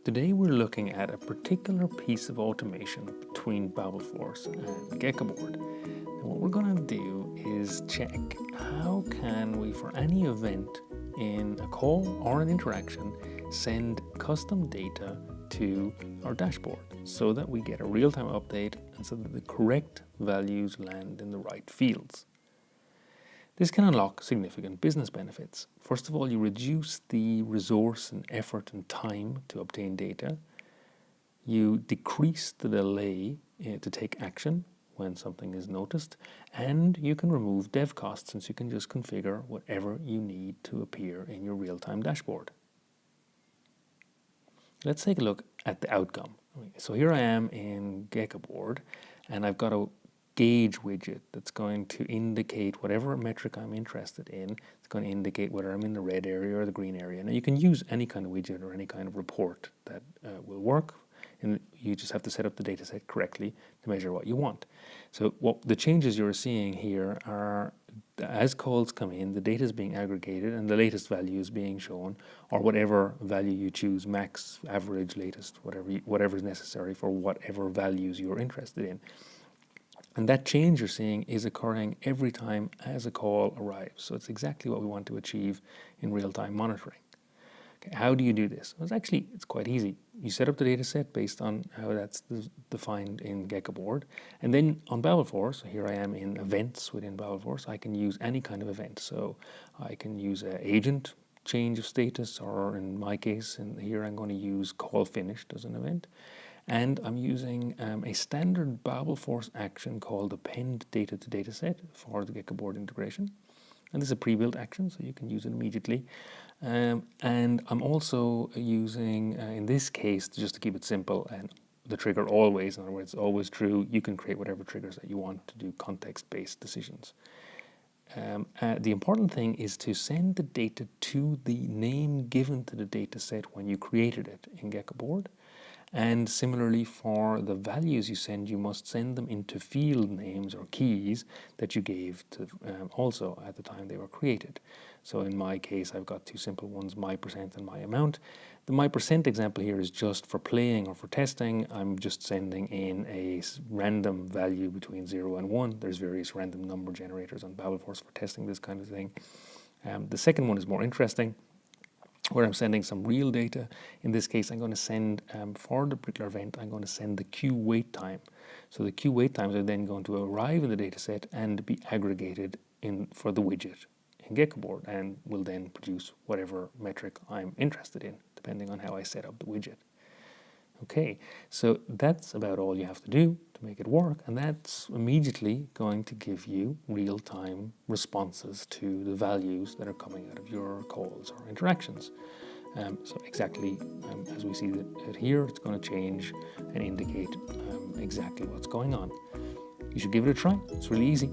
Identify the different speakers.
Speaker 1: Today we're looking at a particular piece of automation between BABELFORCE and Geckoboard. And what we're going to do is check how can we, for any event in a call or an interaction, send custom data to our dashboard so that we get a real-time update and so that the correct values land in the right fields. This can unlock significant business benefits. First of all, you reduce the resource and effort and time to obtain data. You decrease the delay to take action when something is noticed, and you can remove dev costs since you can just configure whatever you need to appear in your real-time dashboard. Let's take a look at the outcome. So here I am in Geckoboard, and I've got a gauge widget that's going to indicate whatever metric I'm interested in. It's going to indicate whether I'm in the red area or the green area. Now you can use any kind of widget or any kind of report that will work, and you just have to set up the dataset correctly to measure what you want. So what the changes you're seeing here are, as calls come in, the data is being aggregated and the latest value is being shown, or whatever value you choose, max, average, latest, whatever is necessary for whatever values you're interested in. And that change you're seeing is occurring every time as a call arrives. So it's exactly what we want to achieve in real-time monitoring. Okay, how do you do this? Well, it's quite easy. You set up the data set based on how that's defined in Geckoboard. And then on BABELFORCE, so here I am in events within BABELFORCE, I can use any kind of event. So I can use an agent change of status, or in my case, and here I'm going to use call finished as an event. And I'm using a standard BABELFORCE action called append data to dataset for the Geckoboard integration. And this is a pre-built action, so you can use it immediately. And I'm also using, in this case, just to keep it simple, and the trigger always, in other words, always true. You can create whatever triggers that you want to do context-based decisions. The important thing is to send the data to the name given to the dataset when you created it in Geckoboard. And similarly, for the values you send, you must send them into field names or keys that you gave to also at the time they were created. So in my case, I've got two simple ones, my percent and my amount. The my percent example here is just for playing or for testing. I'm just sending in a random value between 0 and 1. There's various random number generators on BABELFORCE for testing this kind of thing. The second one is more interesting, where I'm sending some real data. In this case, I'm going to send, for the particular event, I'm going to send the queue wait time. So the queue wait times are then going to arrive in the dataset and be aggregated for the widget in Geckoboard, and will then produce whatever metric I'm interested in, depending on how I set up the widget. Okay, so that's about all you have to do to make it work, and that's immediately going to give you real-time responses to the values that are coming out of your calls or interactions. So exactly as we see it here, it's going to change and indicate exactly what's going on. You should give it a try. It's really easy.